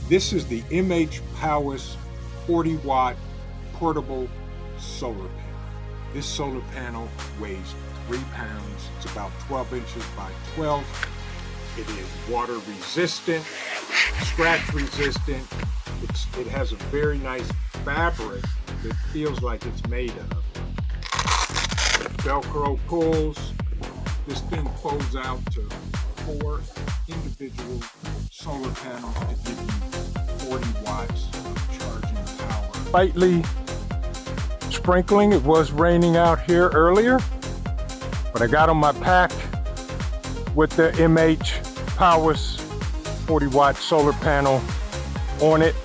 This is the MH Powers 40-watt portable solar panel. This solar panel weighs 3 pounds. It's about 12 inches by 12. It is water resistant, scratch resistant. It has a very nice fabric that feels like it's made of. Velcro pulls. This thing folds out to 4 individual solar panels to give you 40 watts of charging power. Slightly sprinkling. It was raining out here earlier, but I got on my pack with the MH Powers 40-watt solar panel on it.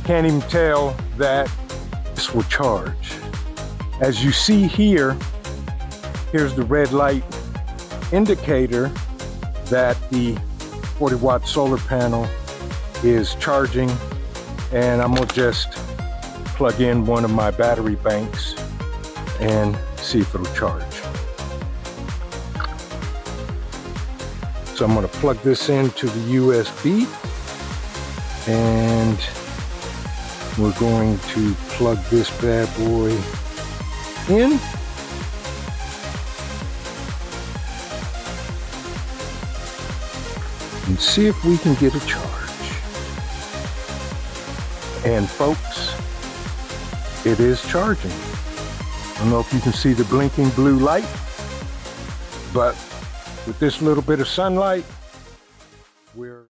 Can't even tell that this will charge. As you see here, here's the red light indicator that the 40-watt solar panel is charging, and I'm gonna just plug in one of my battery banks and see if it'll charge. So I'm gonna plug this into the USB, and we're going to plug this bad boy in. And see if we can get a charge. And folks, it is charging. I don't know if you can see the blinking blue light, but with this little bit of sunlight, we're